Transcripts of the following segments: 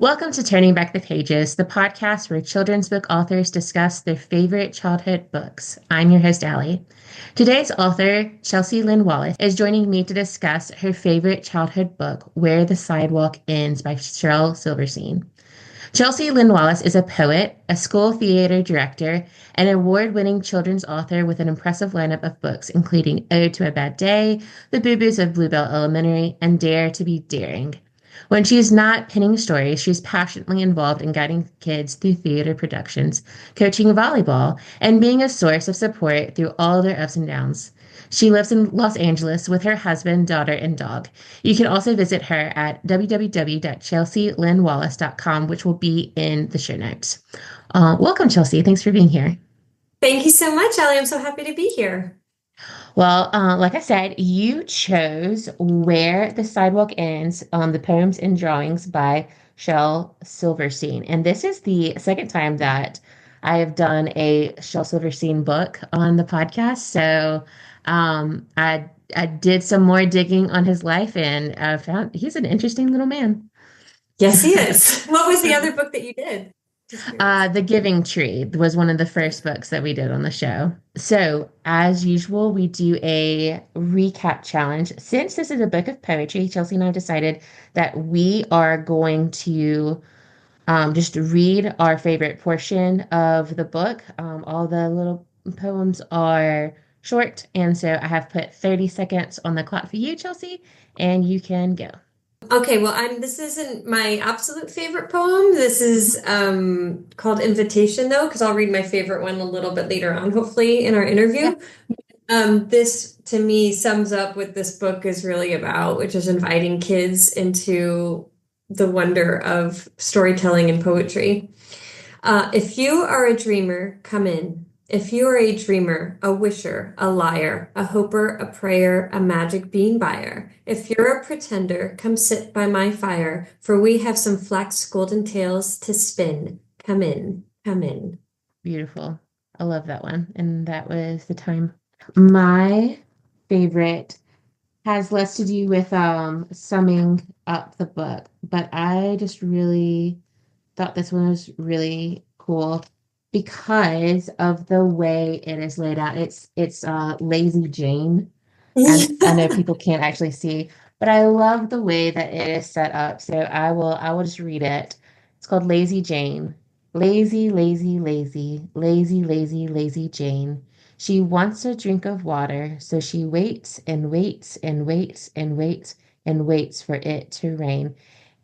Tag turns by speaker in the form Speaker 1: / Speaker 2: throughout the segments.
Speaker 1: Welcome to Turning Back the Pages, the podcast where children's book authors discuss their favorite childhood books. I'm your host, Allie. Today's author, Chelsea Lin Wallace, is joining me to discuss her favorite childhood book, Where the Sidewalk Ends by Shel Silverstein. Chelsea Lin Wallace is a poet, a school theater director, and award-winning children's author with an impressive lineup of books, including Ode to a Bad Day, The Boo-Boos of Bluebell Elementary, and Dare to be Daring. When she's not penning stories, she's passionately involved in guiding kids through theater productions, coaching volleyball, and being a source of support through all their ups and downs. She lives in Los Angeles with her husband, daughter, and dog. You can also visit her at www.chelsealinwallace.com, which will be in the show notes. Welcome, Chelsea. Thanks for being here.
Speaker 2: Thank you so much, Ellie. I'm so happy to be here.
Speaker 1: Well, like I said, you chose Where the Sidewalk Ends, the poems and drawings by Shel Silverstein. And this is the second time that I have done a Shel Silverstein book on the podcast. So I did some more digging on his life and found he's an interesting little man.
Speaker 2: Yes, he is. What was the other book that you did? Just curious.
Speaker 1: The Giving Tree was one of the first books that we did on the show. So, as usual, we do a recap challenge. Since this is a book of poetry, Chelsea and I decided that we are going to just read our favorite portion of the book. All the little poems are short, and so I have put 30 seconds on the clock for you, Chelsea, and you can go.
Speaker 2: Okay, well, this isn't my absolute favorite poem. This is called Invitation, though, because I'll read my favorite one a little bit later on, hopefully, in our
Speaker 1: Yeah.
Speaker 2: interview. This, to me, sums up what this book is really about, which is inviting kids into the wonder of storytelling and poetry. If you are a dreamer, come in. If you are a dreamer, a wisher, a liar, a hoper, a prayer, a magic bean buyer. If you're a pretender, come sit by my fire, for we have some flax golden tales to spin. Come in, come in.
Speaker 1: Beautiful. I love that one. And that was the time. My favorite has less to do with summing up the book, but I just really thought this one was really cool because of the way it is laid out. It's Lazy Jane, and I know people can't actually see, but I love the way that it is set up. So I will just read it. It's called Lazy Jane. Lazy, lazy, lazy, lazy, lazy, lazy Jane. She wants a drink of water, so she waits and waits and waits and waits and waits for it to rain.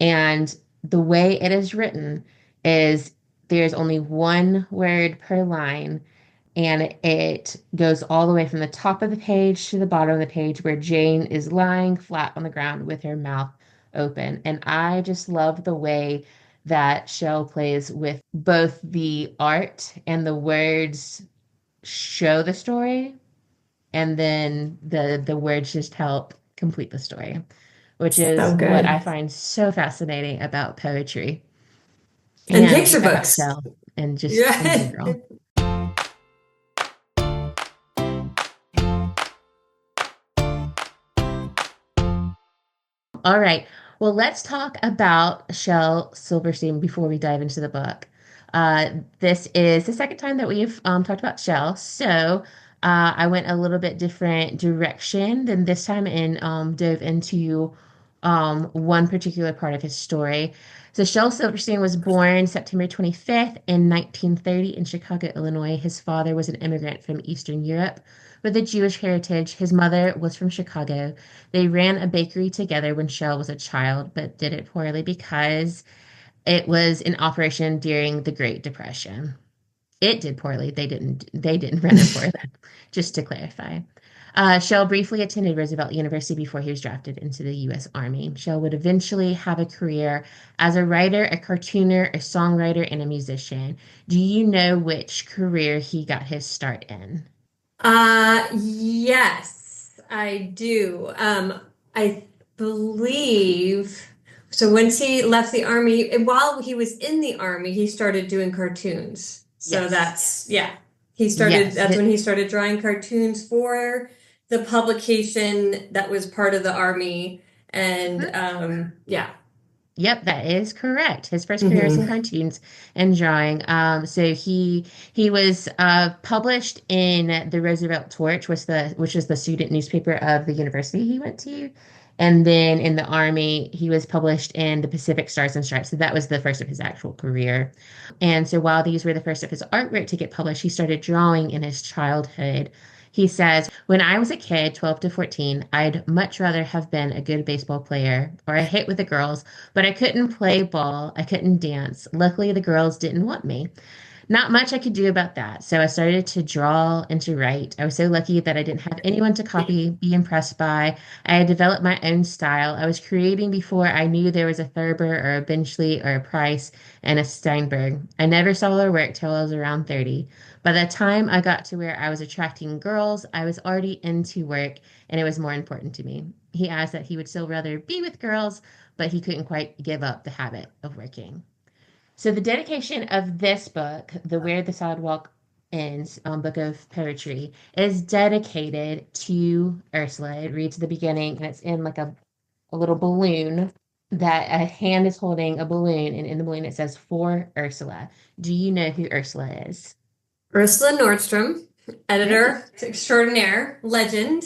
Speaker 1: And the way it is written is there's only one word per line, and it goes all the way from the top of the page to the bottom of the page where Jane is lying flat on the ground with her mouth open. And I just love the way that Shell plays with both the art and the words show the story, and then the words just help complete the story, which is
Speaker 2: So
Speaker 1: what I
Speaker 2: good.
Speaker 1: find so fascinating about poetry
Speaker 2: And
Speaker 1: and
Speaker 2: picture
Speaker 1: about
Speaker 2: books.
Speaker 1: Shell and just in
Speaker 2: Yeah.
Speaker 1: general. All right. Well, let's talk about Shel Silverstein before we dive into the book. This is the second time that we've talked about Shel. So I went a little bit different direction than this time and dove into one particular part of his story. So Shel Silverstein was born September 25th in 1930 in Chicago, Illinois. His father was an immigrant from Eastern Europe with a Jewish heritage. His mother was from Chicago. They ran a bakery together when Shel was a child, but did it poorly because it was in operation during the Great Depression. It did poorly. They didn't run it for them, just to clarify. Shell briefly attended Roosevelt University before he was drafted into the U.S. Army. Shell would eventually have a career as a writer, a cartooner, a songwriter, and a musician. Do you know which career he got his start in?
Speaker 2: Yes, I do. I believe so. Once he left the army, and while he was in the army, he started doing cartoons. So
Speaker 1: Yes.
Speaker 2: yeah. He started,
Speaker 1: Yes.
Speaker 2: that's when he started drawing cartoons for the publication that was part of the army. And
Speaker 1: Mhm.
Speaker 2: yeah.
Speaker 1: Yep, that is correct. His first career was in
Speaker 2: Hmm.
Speaker 1: cartoons and drawing. So he was published in the Roosevelt Torch, which is the student newspaper of the university he went to, and then in the Army he was published in the Pacific Stars and Stripes. So that was the first of his actual career. And so while these were the first of his artwork to get published, he started drawing in his childhood. He says, when I was a kid, 12 to 14, I'd much rather have been a good baseball player or a hit with the girls, but I couldn't play ball. I couldn't dance. Luckily, the girls didn't want me. Not much I could do about that. So I started to draw and to write. I was so lucky that I didn't have anyone to copy, be impressed by. I had developed my own style. I was creating before I knew there was a Thurber or a Benchley or a Price and a Steinberg. I never saw their work till I was around 30. By the time I got to where I was attracting girls, I was already into work and it was more important to me. He asked that he would still rather be with girls, but he couldn't quite give up the habit of working. So the dedication of this book, the Where the Sidewalk Ends, book of poetry, is dedicated to Ursula. It reads at the beginning, and it's in like a little balloon that a hand is holding a balloon, and in the balloon it says for Ursula. Do you know who Ursula is?
Speaker 2: Ursula Nordstrom,
Speaker 1: Great.
Speaker 2: editor extraordinaire, legend.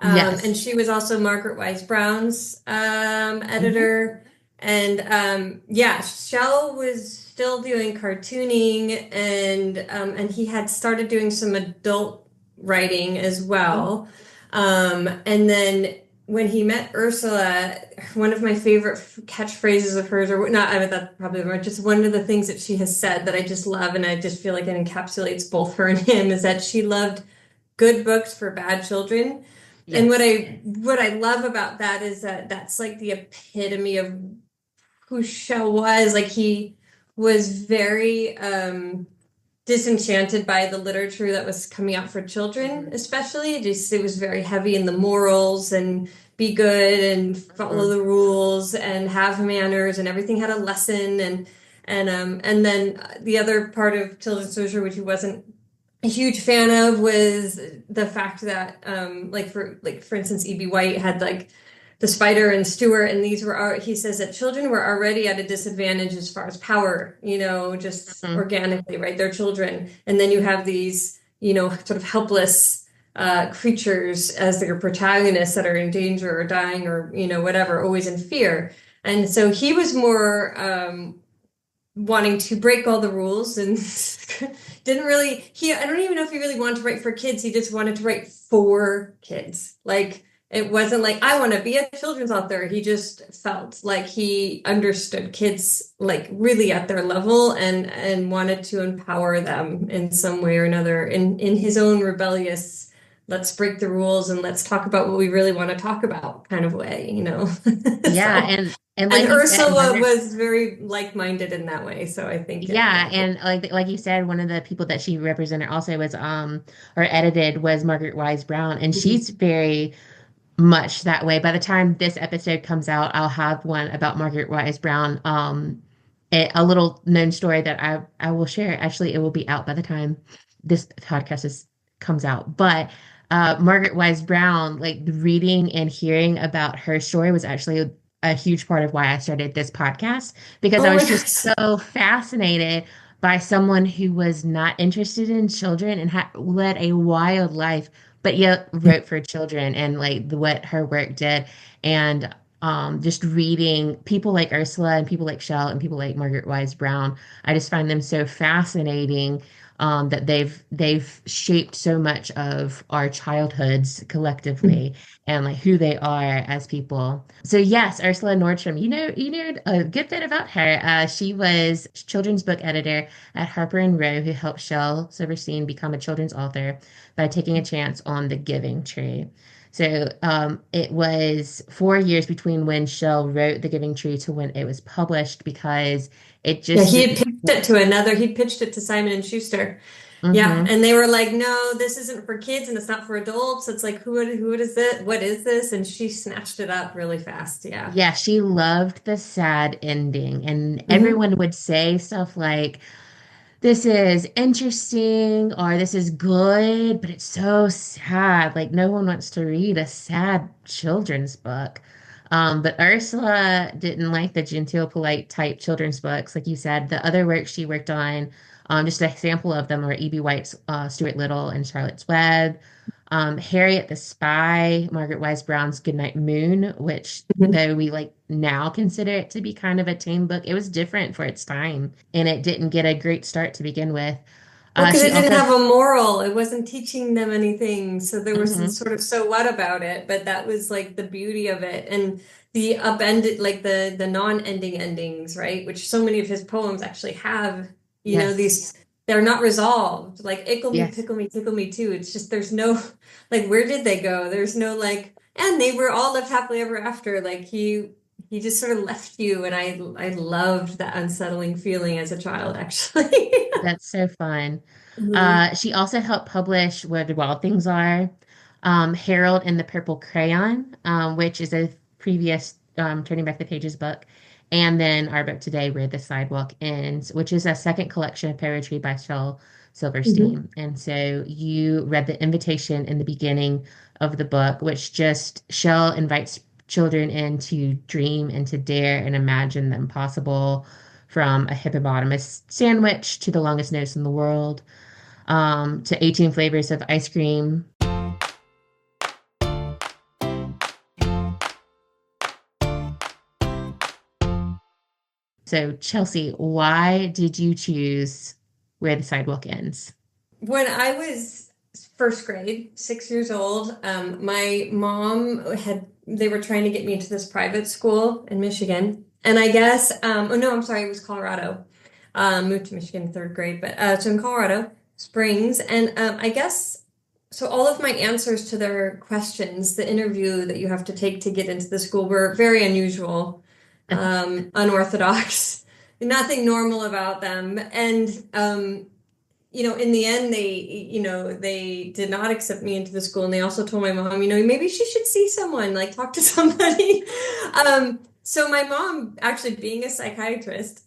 Speaker 2: And
Speaker 1: Yes.
Speaker 2: she was also Margaret Wise Brown's
Speaker 1: Hmm.
Speaker 2: editor. And yeah, Shell was still doing cartooning, and he had started doing some adult writing as well. And then when he met Ursula, one of my favorite catchphrases of hers, or not, I mean, that's probably more, just one of the things that she has said that I just love, and I just feel like it encapsulates both her and him, is that she loved good books for bad children. And
Speaker 1: Yes.
Speaker 2: what I love about that is that that's like the epitome of who Shell was. Like he was very disenchanted by the literature that was coming out for children,
Speaker 1: Hmm.
Speaker 2: especially. Just it was very heavy in the morals and be good and follow
Speaker 1: Hmm.
Speaker 2: the rules and have manners, and everything had a lesson. And then the other part of children's literature, which he wasn't a huge fan of, was the fact that like for instance E.B. White had like the Spider and Stewart, and these were he says that children were already at a disadvantage as far as power, just
Speaker 1: Hmm.
Speaker 2: organically, right? They're children. And then you have these, sort of helpless creatures as their protagonists that are in danger or dying or, whatever, always in fear. And so he was more wanting to break all the rules and didn't really I don't even know if he really wanted to write for kids. He just wanted to write for kids. Like it wasn't like I want to be a children's author. He just felt like he understood kids like really at their level and wanted to empower them in some way or another in his own rebellious, let's break the rules and let's talk about what we really want to talk about kind of way.
Speaker 1: Yeah,
Speaker 2: So
Speaker 1: and
Speaker 2: and
Speaker 1: like you said,
Speaker 2: Ursula was very like-minded in that way, so I think
Speaker 1: yeah, and like you said, one of the people that she represented also was or edited was Margaret Wise Brown, and she's very much that way. By the time this episode comes out, I'll have one about Margaret Wise Brown. A little known story that I will share. Actually, it will be out by the time this podcast comes out. But Margaret Wise Brown, like reading and hearing about her story was actually a huge part of why I started this podcast because I
Speaker 2: Oh my
Speaker 1: was just
Speaker 2: gosh.
Speaker 1: so fascinated by someone who was not interested in children and led a wild life but yet wrote for children and like what her work did and just reading people like Ursula and people like Shell and people like Margaret Wise Brown, I just find them so fascinating that they've shaped so much of our childhoods collectively and like who they are as people. So yes, Ursula Nordstrom, you know a good bit about her. She was children's book editor at Harper and Row, who helped Shel Silverstein become a children's author by taking a chance on the Giving Tree. So it was 4 years between when Shell wrote The Giving Tree to when it was published because it
Speaker 2: Yeah,
Speaker 1: just
Speaker 2: he had pitched it to another, he pitched it to Simon and Schuster. Yeah,
Speaker 1: hmm.
Speaker 2: and they were like, "No, this isn't for kids and it's not for adults." It's like, who is it? What is this? And she snatched it up really fast. Yeah.
Speaker 1: Yeah, she loved the sad ending, and
Speaker 2: Hmm.
Speaker 1: everyone would say stuff like, this is interesting or this is good, but it's so sad. Like no one wants to read a sad children's book. But Ursula didn't like the genteel, polite type children's books, like you said. The other works she worked on, just an example of them, are E.B. White's Stuart Little and Charlotte's Web, Harriet the Spy, Margaret Wise Brown's Goodnight Moon, which though we like now consider it to be kind of a tame book, it was different for its time, and it didn't get a great start to begin with.
Speaker 2: Well, because
Speaker 1: She
Speaker 2: it didn't
Speaker 1: also,
Speaker 2: have a moral. It wasn't teaching them anything. So there was this
Speaker 1: Mhm.
Speaker 2: sort of so what about it, but that was like the beauty of it. And the upended, like the non-ending endings, right? Which so many of his poems actually have,
Speaker 1: Yes,
Speaker 2: these they're not resolved. Like ickle me,
Speaker 1: yes.
Speaker 2: pickle me, tickle me too. It's just there's no like where did they go? There's no like and they were all lived happily ever after. Like he just sort of left you and I loved that unsettling feeling as a child, actually.
Speaker 1: That's so fun.
Speaker 2: Mhm.
Speaker 1: She also helped publish Where the Wild Things Are, Harold and the Purple Crayon, which is a previous Turning Back the Pages book, and then our book today, Where the Sidewalk Ends, which is a second collection of poetry by Shel
Speaker 2: Mhm.
Speaker 1: Silverstein. And so you read the invitation in the beginning of the book, which just Shel invites children in to dream and to dare and imagine the impossible, from a hippopotamus sandwich to the longest nose in the world, to 18 flavors of ice cream. So, Chelsea, why did you choose Where the Sidewalk Ends?
Speaker 2: When I was first grade, 6 years old, my mom they were trying to get me into this private school in Michigan. And I guess, oh no, I'm sorry, it was Colorado. Moved to Michigan in third grade, but so in Colorado Springs. And I guess, so all of my answers to their questions, the interview that you have to take to get into the school were very unusual, unorthodox, nothing normal about them. And, in the end, they did not accept me into the school, and they also told my mom, maybe she should see someone, like talk to somebody. So my mom, actually being a psychiatrist,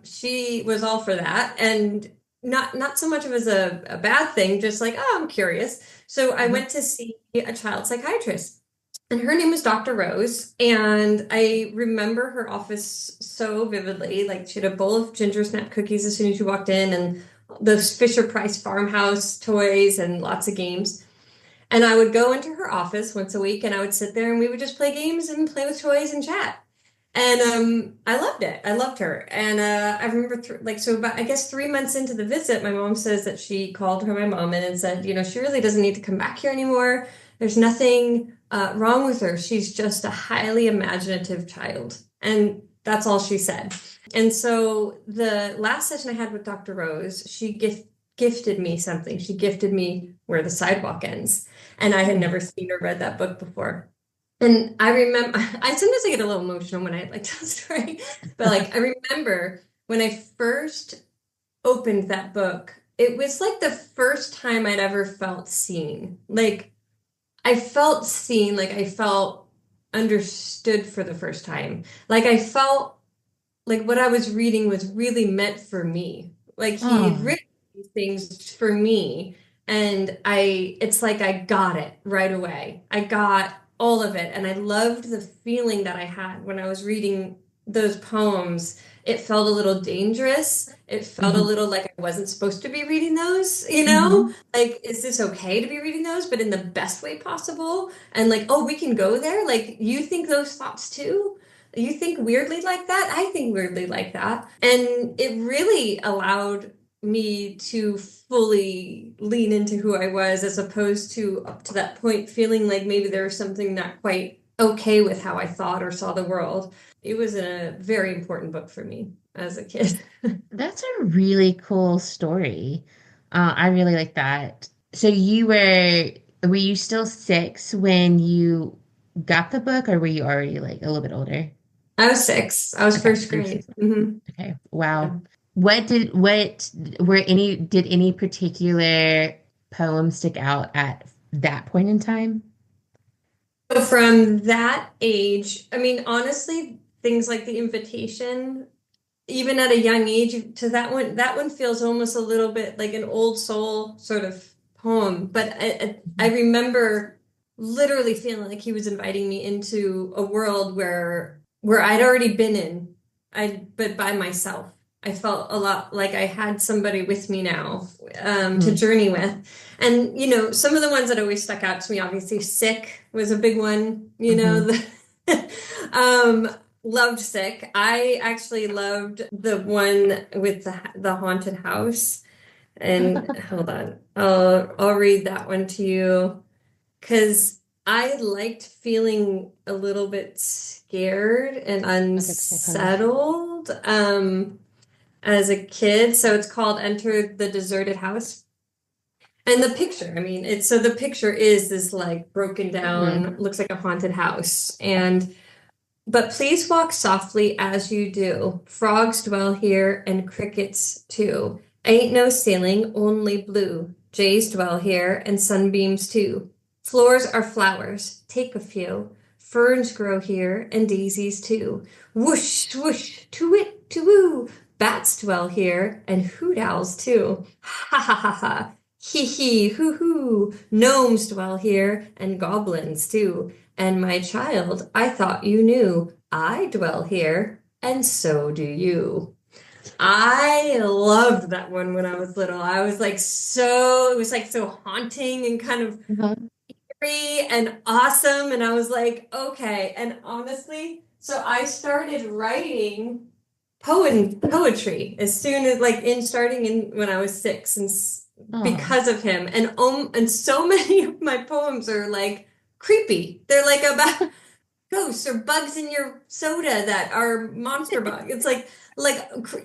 Speaker 2: she was all for that, and not so much of as a bad thing, just like, oh, I'm curious. So I
Speaker 1: Mhm.
Speaker 2: went to see a child psychiatrist. And her name was Dr. Rose, and I remember her office so vividly. Like she had a bowl of ginger snap cookies as soon as you walked in, and those Fisher Price farmhouse toys and lots of games. And I would go into her office once a week and I would sit there and we would just play games and play with toys and chat. And I loved it. I loved her. And I remember so about I guess 3 months into the visit, my mom says that she called my mom in and said, she really doesn't need to come back here anymore. There's nothing wrong with her. She's just a highly imaginative child. And that's all she said. And so the last session I had with Dr. Rose, she gifted me something. She gifted me Where the Sidewalk Ends. And I had
Speaker 1: Oh,
Speaker 2: never seen or read that book before. And I remember, I sometimes I get a little emotional when I like tell a story, but like I remember when I first opened that book, it was like the first time I'd ever felt seen. Like I felt seen, like I felt understood for the first time. Like I felt like what I was reading was really meant for me. Like he had
Speaker 1: oh,
Speaker 2: written these things for me, and it's like I got it right away. I got all of it, and I loved the feeling that I had when I was reading those poems. It felt a little dangerous. It felt a
Speaker 1: hmm,
Speaker 2: little like I wasn't supposed to be reading those, you know?
Speaker 1: hmm.
Speaker 2: Like, is this okay to be reading those, but in the best way possible? And like, oh, we can go there? Like, you think those thoughts too? You think weirdly like that? I think weirdly like that. And it really allowed me to fully lean into who I was as opposed to up to that point feeling like maybe there was something not quite okay with how I thought or saw the world. It was a very important book for me as a kid.
Speaker 1: That's a really cool story. I really like that. So were you still 6 when you got the book, or were you already like a little bit older?
Speaker 2: I was 6. I was
Speaker 1: Okay,
Speaker 2: first
Speaker 1: you were
Speaker 2: grade.
Speaker 1: 6.
Speaker 2: Mhm.
Speaker 1: Okay,
Speaker 2: Yeah.
Speaker 1: wow. What were any did any particular poem stick out at that point in time?
Speaker 2: So from that age, I mean, honestly, things like The Invitation, even at a young age, to that one feels almost a little bit like an old soul sort of poem. But I
Speaker 1: Mhm.
Speaker 2: remember literally feeling like he was inviting me into a world where I'd already been in, but by myself. I felt a lot like I had somebody with me now, to
Speaker 1: Mhm.
Speaker 2: journey with. And, some of the ones that always stuck out to me, obviously, Sick was a big one,
Speaker 1: Mhm.
Speaker 2: loved Sick. I actually loved the one with the haunted house. And hold on, I'll read that one to you because I liked feeling a little bit scared and
Speaker 1: Okay, kind of.
Speaker 2: unsettled as a kid. So it's called Enter the Deserted House. And the picture, I mean, it's so the picture is this like broken
Speaker 1: Mhm.
Speaker 2: down, looks like a haunted house. And but please walk softly as you do. Frogs dwell here and crickets too. Ain't no ceiling, only blue. Jays dwell here and sunbeams too. Floors are flowers, take a few. Ferns grow here and daisies too. Whoosh, swoosh, to-wit, to-woo. Bats dwell here and hoot owls too. Ha ha ha ha. Hee hee, hoo hoo. Gnomes dwell here and goblins too. And my child, I thought you knew. I dwell here, and so do you. I loved that one when I was little. I was like it was like so haunting and kind of
Speaker 1: Uh-huh.
Speaker 2: free and awesome. And I was like, okay. And honestly, so I started writing poetry as soon as like in starting in when I was 6 and
Speaker 1: Oh.
Speaker 2: because of him. And so many of my poems are like creepy. They're like about ghosts or bugs in your soda that are monster bug. It's like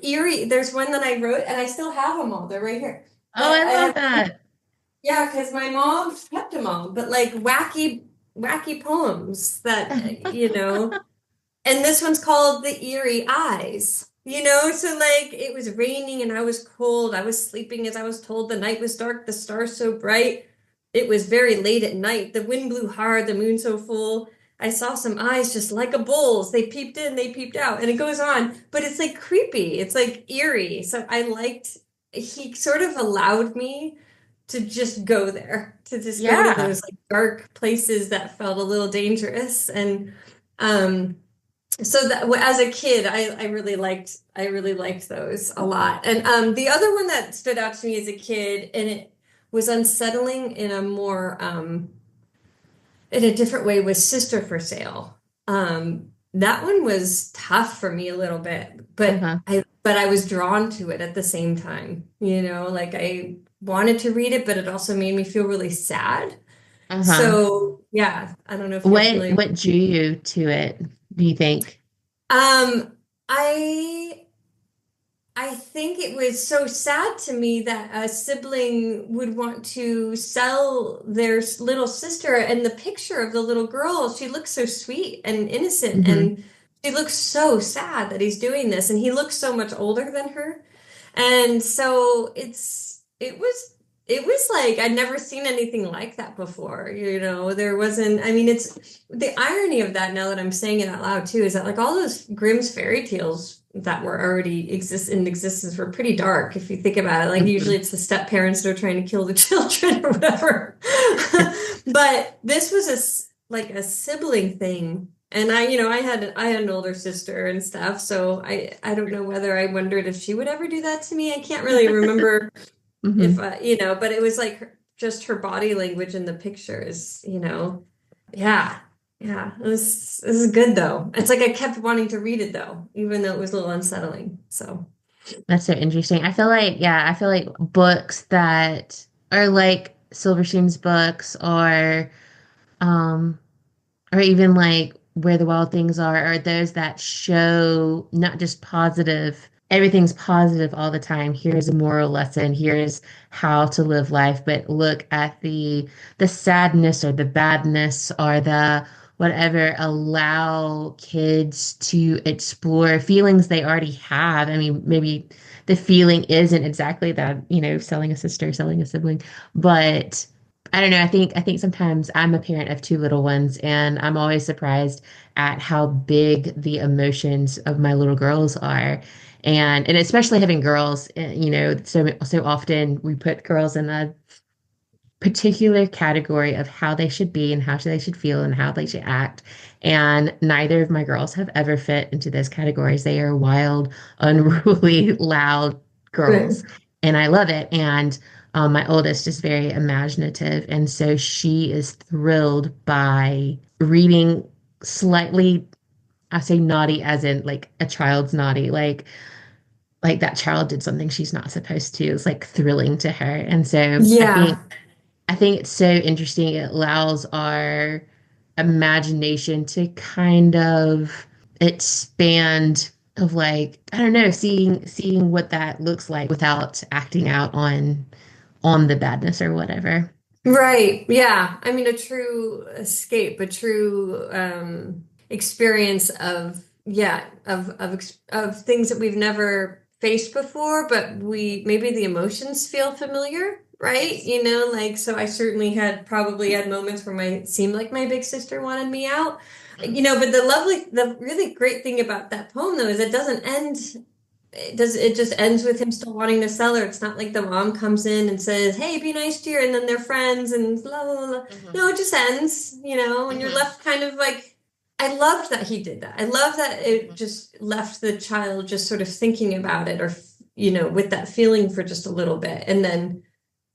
Speaker 2: eerie. There's one that I wrote and I still have them all. They're right here.
Speaker 1: Oh,
Speaker 2: But
Speaker 1: I
Speaker 2: I
Speaker 1: love
Speaker 2: have
Speaker 1: that.
Speaker 2: yeah, because my mom kept them all. But like wacky poems that and this one's called The Eerie Eyes. So like it was raining and I was cold. I was sleeping as I was told. The night was dark, the stars so bright. It was very late at night. The wind blew hard, the moon so full. I saw some eyes just like a bull's. They peeped in, they peeped out, and it goes on. But it's like creepy. It's like eerie. So I liked, he sort of allowed me to just go there, to just go to
Speaker 1: Yeah.
Speaker 2: those like dark places that felt a little dangerous. And um so that as a kid, I really liked those a lot. And the other one that stood out to me as a kid, and it was unsettling in a different way, was Sister for Sale. That one was tough for me a little bit,
Speaker 1: Uh-huh.
Speaker 2: but I was drawn to it at the same time. Like I wanted to read it, but it also made me feel really sad.
Speaker 1: Uh-huh.
Speaker 2: So yeah, I don't know if you're
Speaker 1: What
Speaker 2: familiar.
Speaker 1: what drew you to it, do you think?
Speaker 2: Um, I I think it was so sad to me that a sibling would want to sell their little sister, and the picture of the little girl, she looks so sweet and innocent,
Speaker 1: Hmm.
Speaker 2: and she looks so sad that he's doing this, and he looks so much older than her. And so it was like I'd never seen anything like that before. There wasn't, I mean, it's the irony of that now that I'm saying it out loud too, is that like all those Grimm's fairy tales that were already in existence were pretty dark if you think about it. Like usually
Speaker 1: Hmm.
Speaker 2: it's the step parents that are trying to kill the children or whatever. But this was like a sibling thing. And I had an older sister and stuff, so I don't know whether I wondered if she would ever do that to me. I can't really remember if
Speaker 1: Hmm.
Speaker 2: but it was like just her body language in the pictures, yeah. Yeah, this is good though. It's like I kept wanting to read it though, even though it was a little unsettling. So,
Speaker 1: That's so interesting. I feel like books that are like Silverstein's books um or even like Where the Wild Things Are those that show not just positive, everything's positive all the time. Here's a moral lesson, here's how to live life, but look at the sadness or the badness or the whatever. Allow kids to explore feelings they already have. I mean, maybe the feeling isn't exactly that, selling a sister, selling a sibling, but I don't know. I think sometimes I'm a parent of two little ones, and I'm always surprised at how big the emotions of my little girls are. And especially having girls, so often we put girls in a particular category of how they should be and how they should feel and how they should act. And neither of my girls have ever fit into those categories. They are wild, unruly, loud girls.
Speaker 2: Right.
Speaker 1: And I love it. And my oldest is very imaginative. And so she is thrilled by reading slightly, I say naughty as in like a child's naughty, like that child did something she's not supposed to. It's like thrilling to her. And so
Speaker 2: Yeah.
Speaker 1: I think it's so interesting. It allows our imagination to kind of expand of like, I don't know, seeing what that looks like without acting out on the badness or whatever.
Speaker 2: Right. Yeah. I mean, a true escape, a true experience of yeah, of things that we've never faced before, but we maybe the emotions feel familiar, right?
Speaker 1: Yes.
Speaker 2: You know, like so I certainly had probably had moments where my it seemed like my big sister wanted me out. You
Speaker 1: Mhm.
Speaker 2: know, but the really great thing about that poem though is it doesn't end it just ends with him still wanting to sell her. It's not like the mom comes in and says, "Hey, be nice to her," and then they're friends and la la la.
Speaker 1: Mhm.
Speaker 2: No, it just ends, you know, and you're
Speaker 1: Mhm.
Speaker 2: left kind of like I loved that he did that. I love that it
Speaker 1: Mhm.
Speaker 2: just left the child just sort of thinking about it or you know, with that feeling for just a little bit. And then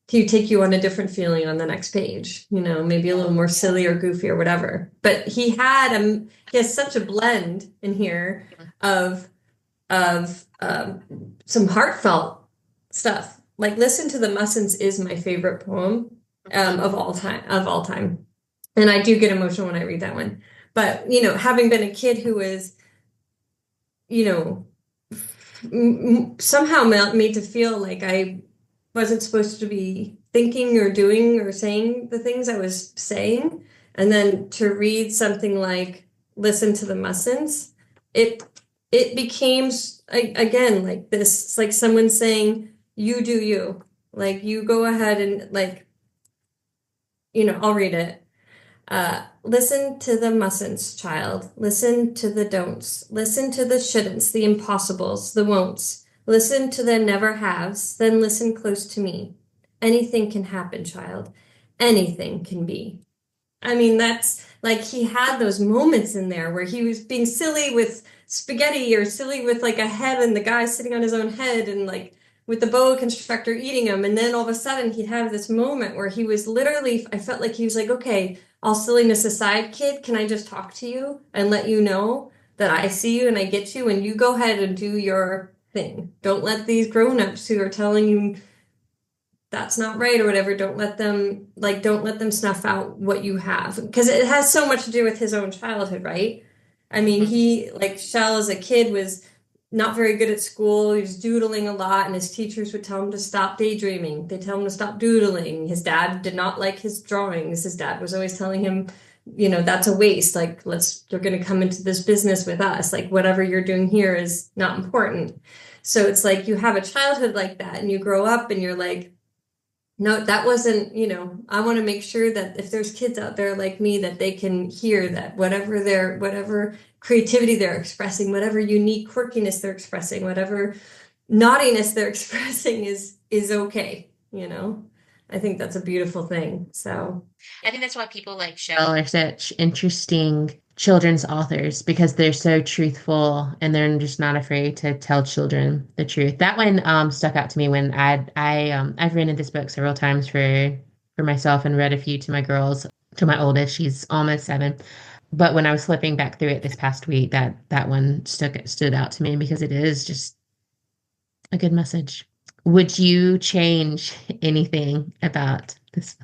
Speaker 2: he would take you on a different feeling on the next page, you know, maybe a
Speaker 1: Yeah.
Speaker 2: little more silly or goofy or whatever. But he has such a blend in here
Speaker 1: Mhm.
Speaker 2: of some heartfelt stuff. Like "Listen to the Mussins" is my favorite poem
Speaker 1: Mhm.
Speaker 2: of all time. And I do get emotional when I read that one. But, you know, having been a kid who is, you know, somehow made to feel like I wasn't supposed to be thinking or doing or saying the things I was saying, and then to read something like "Listen to the Mussins," it it became again like this. It's like someone saying, "You do you." Like you go ahead and like, you know, I'll read it. Listen to the mustn'ts, child. Listen to the don'ts. Listen to the shouldn'ts, the impossibles, the won'ts. Listen to the never haves, then listen close to me. Anything can happen, child. Anything can be. I mean, that's like he had those moments in there where he was being silly with spaghetti or silly with like a head and the guy sitting on his own head and like with the boa constrictor eating him. And then all of a sudden he'd have this moment where he was literally, I felt like he was like, okay, all silliness aside, kid, can I just talk to you and let you know that I see you and I get you and you go ahead and do your thing. Don't let these grown-ups who are telling you that's not right or whatever, don't let them snuff out what you have because it has so much to do with his own childhood, right? I mean,
Speaker 1: Mhm.
Speaker 2: he like Shell as a kid was not very good at school. He was doodling a lot, and his teachers would tell him to stop daydreaming. They tell him to stop doodling. His dad did not like his drawings. His dad was always telling him, you know, that's a waste. Like, you're going to come into this business with us. Like, whatever you're doing here is not important. So it's like you have a childhood like that, and you grow up and you're like, no, that wasn't, you know, I want to make sure that if there's kids out there like me, that they can hear that whatever creativity they're expressing, whatever unique quirkiness they're expressing, whatever naughtiness they're expressing is okay, you know? I think that's a beautiful thing. So,
Speaker 1: I think that's why people like Shell are such interesting children's authors because they're so truthful and they're just not afraid to tell children the truth. That one stuck out to me when I've rented this book several times for myself and read a few to my girls, to my oldest, she's almost 7. But when I was flipping back through it this past week, that one stood out to me because it is just a good message. Would you change anything about this?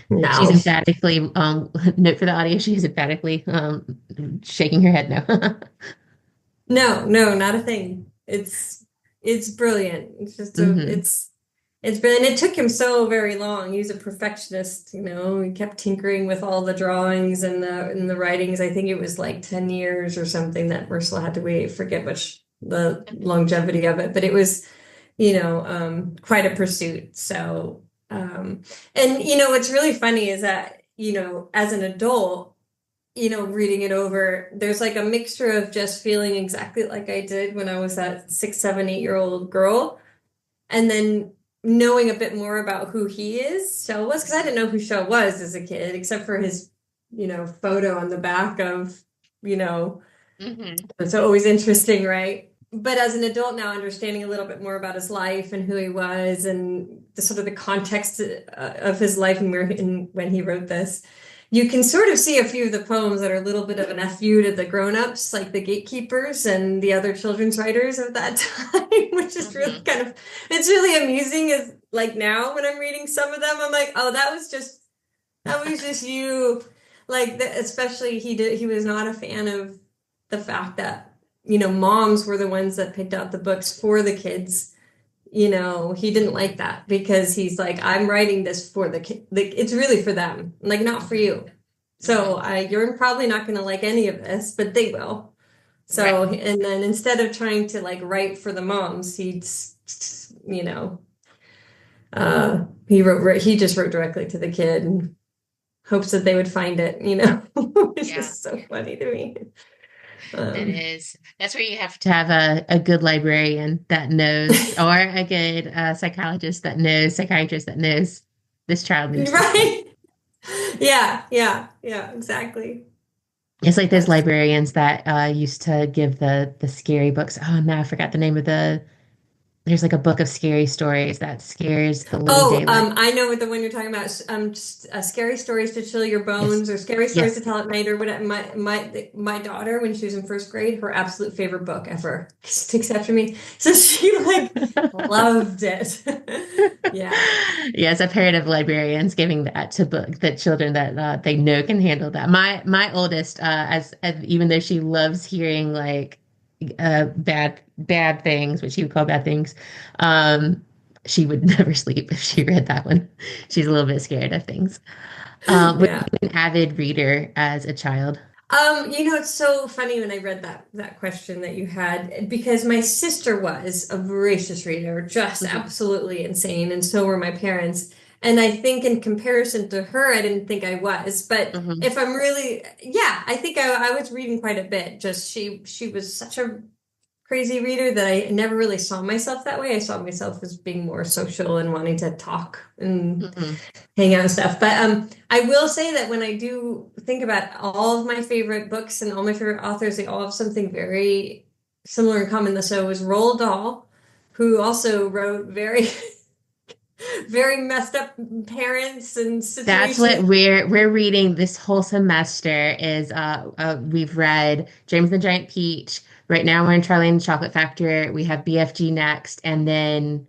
Speaker 1: She's
Speaker 2: no.
Speaker 1: emphatically, note for the audio, she's emphatically shaking her head no.
Speaker 2: No, no, not a thing. It's brilliant. It's just
Speaker 1: Hmm.
Speaker 2: it's brilliant. It took him so very long. He was a perfectionist, you know. He kept tinkering with all the drawings and the writings. I think it was like 10 years or something that Ursula had to wait. Forget much the longevity of it, but it was, you know, quite a pursuit. So, and you know, what's really funny is that, you know, as an adult, you know, reading it over, there's like a mixture of just feeling exactly like I did when I was that 6, 7, 8-year-old girl, and then knowing a bit more about who he is, Shell was, because I didn't know who Shell was as a kid, except for his, photo on the back of, you know,
Speaker 1: Hmm.
Speaker 2: it's always interesting, right? But as an adult now, understanding a little bit more about his life and who he was and the sort of the context of his life and when he wrote this, you can sort of see a few of the poems that are a little bit of an FU to the grown-ups, like the gatekeepers and the other children's writers of that time, which is really
Speaker 1: Hmm.
Speaker 2: it's really amusing. Is like now when I'm reading some of them, I'm like, oh, that was just you. Like, especially he was not a fan of the fact that, moms were the ones that picked out the books for the kids. He didn't like that because he's like, I'm writing this for the kid. Like, it's really for them, like not for
Speaker 1: Hmm.
Speaker 2: you. So
Speaker 1: Hmm.
Speaker 2: you're probably not going to like any of this, but they will.
Speaker 1: Right.
Speaker 2: So, and then instead of trying to like write for the moms, he just wrote directly to the kid and hopes that they would find it. It's
Speaker 1: Yeah.
Speaker 2: just so funny to me.
Speaker 1: It
Speaker 2: Um,
Speaker 1: is. That's where you have to have a good librarian that knows, or a good psychologist that knows, psychiatrist that knows this child needs this book.
Speaker 2: right? Yeah, exactly.
Speaker 1: It's like those
Speaker 2: That's
Speaker 1: librarians that used to give the scary books. Oh, now I forgot the name of the. There's like a book of scary stories that scares the living
Speaker 2: Oh,
Speaker 1: daylight.
Speaker 2: I know what the one you're talking about. Just, scary stories to chill your
Speaker 1: Yes.
Speaker 2: bones, or scary stories to
Speaker 1: Yes.
Speaker 2: tell at night, or whatever. My daughter, when she was in first grade, her absolute favorite book ever sticks after me. So she like loved it. Yeah,
Speaker 1: Yes, I've heard of librarians giving that to book the children that they know can handle that. My oldest, as even though she loves hearing like bad things, what she would call bad things, um, she would never sleep if she read that one. She's a little bit scared of things. Were
Speaker 2: yeah.
Speaker 1: you an avid reader as a child?
Speaker 2: It's so funny when I read that question that you had, because my sister was a voracious reader, just
Speaker 1: Hmm.
Speaker 2: absolutely insane, and so were my parents. And I think in comparison to her, I didn't think I was. But
Speaker 1: Hmm.
Speaker 2: if I'm really, yeah, I think I was reading quite a bit. Just she was such a crazy reader that I never really saw myself that way. I saw myself as being more social and wanting to talk and
Speaker 1: Hmm.
Speaker 2: hang out and stuff. But I will say that when I do think about all of my favorite books and all my favorite authors, they all have something very similar in common. So it was Roald Dahl, who also wrote very, very messed up parents and
Speaker 1: That's what
Speaker 2: situations.
Speaker 1: we're reading this whole semester is we've read James and the Giant Peach. Right now we're in Charlie and the Chocolate Factory. We have BFG next, and then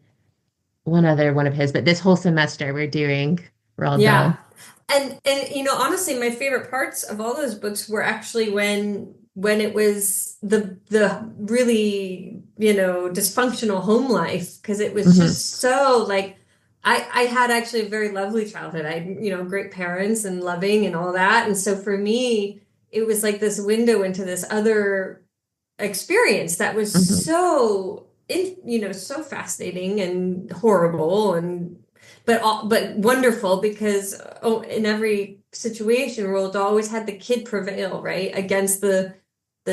Speaker 1: one other one of his. But this whole semester we're doing Roald Dahl.
Speaker 2: Yeah. And honestly, my favorite parts of all those books were actually when it was the really, dysfunctional home life, because it was
Speaker 1: Hmm.
Speaker 2: just so like I had actually a very lovely childhood. I had, great parents and loving and all that. And so for me, it was like this window into this other experience that was
Speaker 1: Hmm.
Speaker 2: so fascinating and horrible and but wonderful, because in every situation Roald always had the kid prevail, right, against the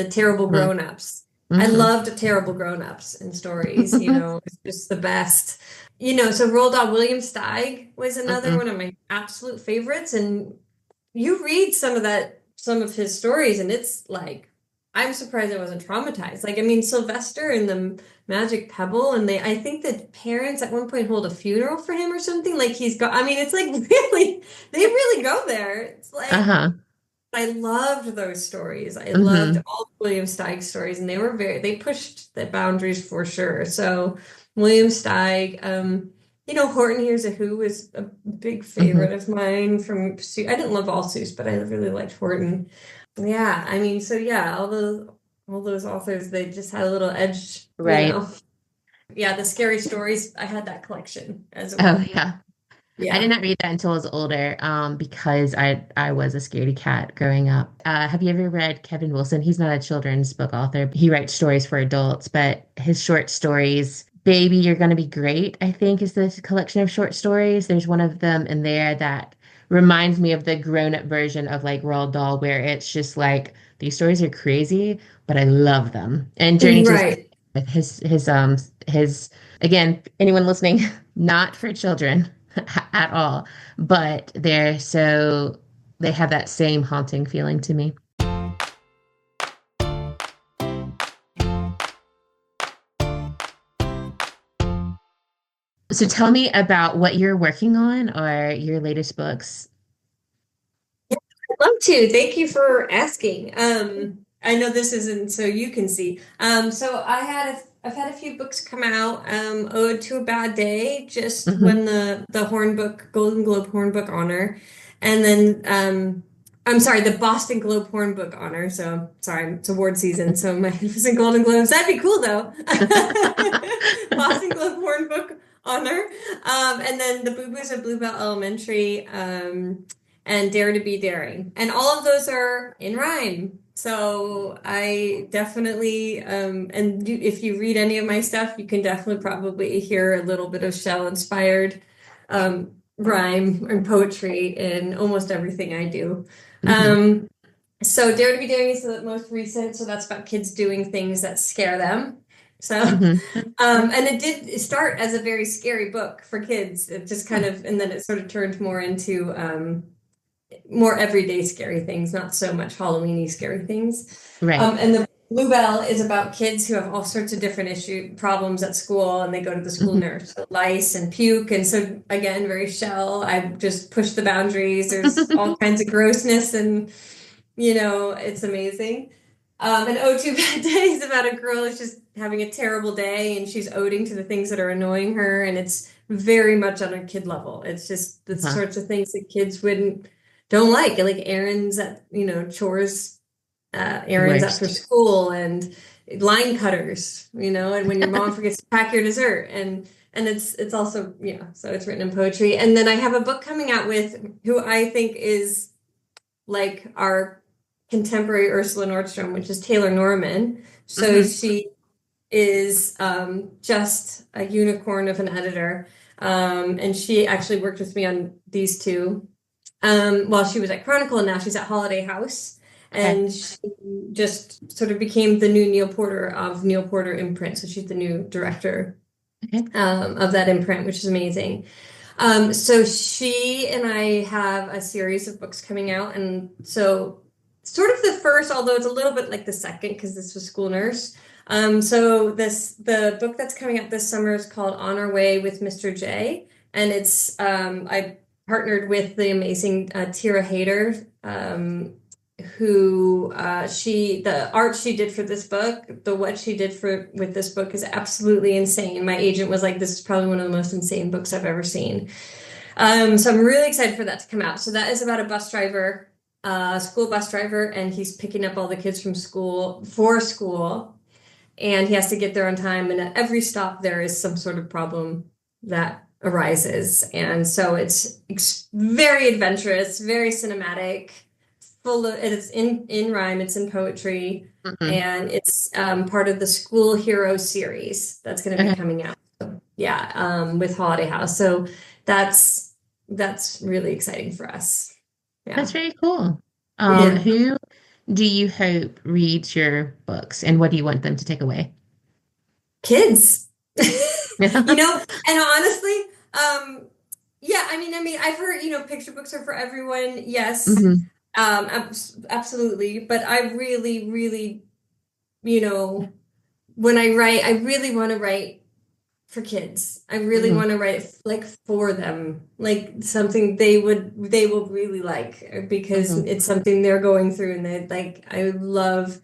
Speaker 2: terrible
Speaker 1: Hmm.
Speaker 2: grown-ups. I
Speaker 1: Hmm.
Speaker 2: loved terrible grown-ups in stories. It's just the best. So Roald Dahl. William Steig was another
Speaker 1: Hmm.
Speaker 2: one of my absolute favorites, and you read some of his stories, and it's like, I'm surprised I wasn't traumatized. Like, I mean, Sylvester and the Magic Pebble, and I think that parents at one point hold a funeral for him or something. Like, he's got, I mean, it's like really, they really go there. It's like,
Speaker 1: Uh-huh.
Speaker 2: I loved those stories. I loved
Speaker 1: Hmm.
Speaker 2: all of William Steig stories, and they pushed the boundaries for sure. So, William Steig, Horton Hears a Who was a big favorite
Speaker 1: Hmm.
Speaker 2: of mine from Seuss. I didn't love all Seuss, but I really liked Horton. Yeah, I mean, so yeah, all those authors, they just had a little edge.
Speaker 1: Right.
Speaker 2: Yeah, the scary stories, I had that collection as
Speaker 1: Oh
Speaker 2: well.
Speaker 1: yeah. I did
Speaker 2: Yeah.
Speaker 1: not read that until I was older, because I was a scaredy cat growing up. Have you ever read Kevin Wilson? He's not a children's book author. He writes stories for adults, but his short stories, Baby, You're Gonna Be Great, I think is this collection of short stories. There's one of them in there that reminds me of the grown-up version of like Roald Dahl, where it's just like these stories are crazy, but I love them. And Journey to the
Speaker 2: Right.
Speaker 1: with his Again, anyone listening, not for children at all, but they have that same haunting feeling to me. So tell me about what you're working on or your latest books.
Speaker 2: I'd love to. Thank you for asking. I know this isn't so you can see. So I've had a few books come out. Ode to a Bad Day just
Speaker 1: Hmm.
Speaker 2: won the Horn Book Golden Globe Horn Book honor, and then I'm sorry, the Boston Globe Horn Book honor. So sorry, it's award season, so my head was in Golden Globes. That'd be cool though. Boston Globe Horn Book honor, and then the Boo Boos of Bluebell Elementary. And Dare to Be Daring. And all of those are in rhyme. So I definitely, if you read any of my stuff, you can definitely probably hear a little bit of Shell inspired rhyme and poetry in almost everything I do.
Speaker 1: Hmm.
Speaker 2: So Dare to Be Daring is the most recent. So that's about kids doing things that scare them. So,
Speaker 1: Hmm.
Speaker 2: and it did start as a very scary book for kids. It just kind of, and then it sort of turned more into more everyday scary things, not so much Halloweeny scary things.
Speaker 1: Right.
Speaker 2: And the Bluebell is about kids who have all sorts of different issue problems at school, and they go to the school
Speaker 1: Hmm.
Speaker 2: nurse, so lice and puke, and so again, very Shell. I just push the boundaries. There's all kinds of grossness, and it's amazing. And Oh Too Bad Day is about a girl who's just having a terrible day, and she's owing to the things that are annoying her, and it's very much on a kid level. It's just the
Speaker 1: Uh-huh.
Speaker 2: sorts of things that kids wouldn't don't like errands at chores, errands after
Speaker 1: Worst.
Speaker 2: school, and line cutters, and when your mom forgets to pack your dessert, and it's also, so it's written in poetry. And then I have a book coming out with who I think is like our contemporary Ursula Nordstrom, which is Taylor Norman. So
Speaker 1: Hmm.
Speaker 2: she is just a unicorn of an editor. And she actually worked with me on these two while she was at Chronicle, and now she's at Holiday House.
Speaker 1: Okay.
Speaker 2: And she just sort of became the new Neil Porter of Neil Porter imprint. So she's the new director
Speaker 1: Okay.
Speaker 2: of that imprint, which is amazing. So she and I have a series of books coming out, and so sort of the first, although it's a little bit like the second because this was School Nurse. So the book that's coming out this summer is called On Our Way with Mr. J, and it's I partnered with the amazing Tira Hayter, who the art she did for this book, what she did for with this book is absolutely insane. My agent was like, "This is probably one of the most insane books I've ever seen." So I'm really excited for that to come out. So that is about a bus driver, school bus driver, and he's picking up all the kids from school for school, and he has to get there on time. And at every stop, there is some sort of problem that arises, and so it's very adventurous, very cinematic, full of it's in rhyme, it's in poetry,
Speaker 1: Hmm.
Speaker 2: and it's part of the School Hero series that's going to be
Speaker 1: Okay.
Speaker 2: coming out. So, yeah, with Holiday House. So that's that's really exciting for us.
Speaker 1: That's
Speaker 2: Yeah.
Speaker 1: very cool.
Speaker 2: Yeah.
Speaker 1: Who do you hope reads your books and what do you want them to take away?
Speaker 2: Kids.
Speaker 1: Yeah.
Speaker 2: And honestly, yeah, I mean, I've heard, picture books are for everyone. Yes.
Speaker 1: Hmm.
Speaker 2: Absolutely. But I really, really, you know, when I write, I really want to write for kids. I really
Speaker 1: Hmm.
Speaker 2: want to write like for them, like something they will really like because
Speaker 1: Hmm.
Speaker 2: it's something they're going through, and they like I love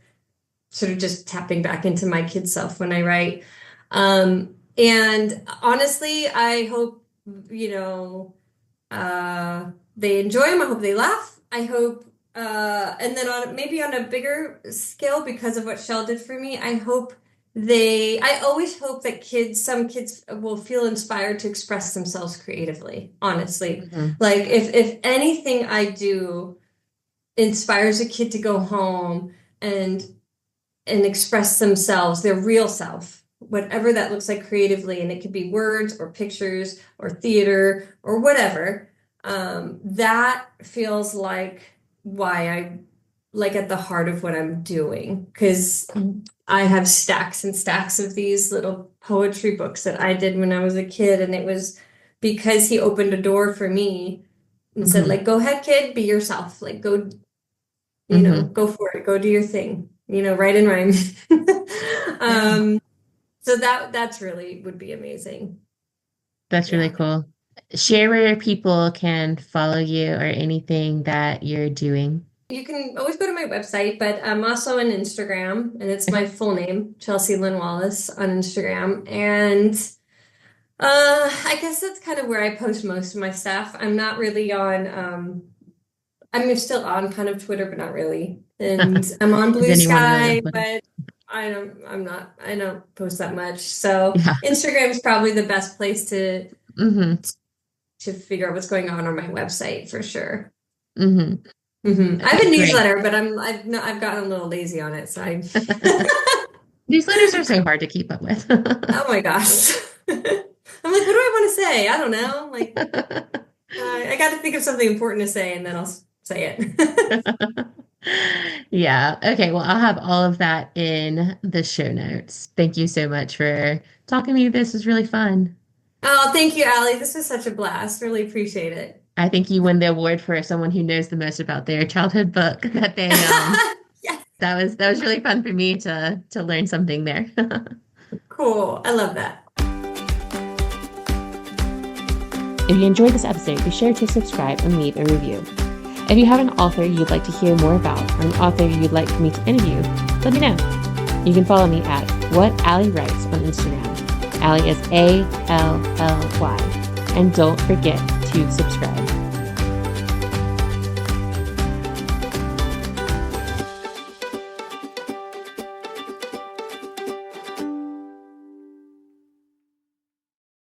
Speaker 2: sort of just tapping back into my kid self when I write. And honestly, I hope, they enjoy them. I hope they laugh. I hope, and then on maybe on a bigger scale, because of what Shell did for me, I always hope that some kids will feel inspired to express themselves creatively, honestly.
Speaker 1: Hmm.
Speaker 2: Like if anything I do inspires a kid to go home and express themselves, their real self, whatever that looks like creatively. And it could be words or pictures or theater or whatever. That feels like why I like at the heart of what I'm doing, because I have stacks and stacks of these little poetry books that I did when I was a kid, and it was because he opened a door for me and said,
Speaker 1: Hmm.
Speaker 2: like, go ahead, kid, be yourself. Like, go,
Speaker 1: Hmm.
Speaker 2: go for it, go do your thing, write and rhyme.
Speaker 1: Yeah,
Speaker 2: So that's really would be amazing.
Speaker 1: that's really
Speaker 2: Yeah.
Speaker 1: cool. Share where people can follow you or anything that you're doing.
Speaker 2: You can always go to my website, but I'm also on Instagram, and it's my full name, Chelsea Lin Wallace on Instagram. And I guess that's kind of where I post most of my stuff. I'm not really on, I'm still on kind of Twitter, but not really. And I'm on
Speaker 1: Is
Speaker 2: Blue
Speaker 1: anyone really on
Speaker 2: Sky,
Speaker 1: Twitter?
Speaker 2: but I don't post that much. So
Speaker 1: Yeah.
Speaker 2: Instagram is probably the best place
Speaker 1: Hmm.
Speaker 2: to figure out what's going on my website for sure.
Speaker 1: Hmm.
Speaker 2: I have
Speaker 1: Okay,
Speaker 2: a
Speaker 1: great.
Speaker 2: newsletter, but I've gotten a little lazy on it. So I,
Speaker 1: Newsletters are so hard to keep up with.
Speaker 2: oh my gosh. I'm like, what do I want to say? I don't know. Like, I got to think of something important to say, and then I'll say it.
Speaker 1: Yeah. Okay. Well, I'll have all of that in the show notes. Thank you so much for talking to me. This was really fun.
Speaker 2: Oh, thank you, Allie. This was such a blast. Really appreciate it.
Speaker 1: I think you win the award for someone who knows the most about their childhood book that they
Speaker 2: Yes,
Speaker 1: that was really fun for me to learn something there.
Speaker 2: cool. I love that.
Speaker 1: If you enjoyed this episode, be sure to subscribe and leave a review. If you have an author you'd like to hear more about or an author you'd like me to interview, let me know. You can follow me at What Allie Writes on Instagram. Allie is ALLY. And don't forget to subscribe.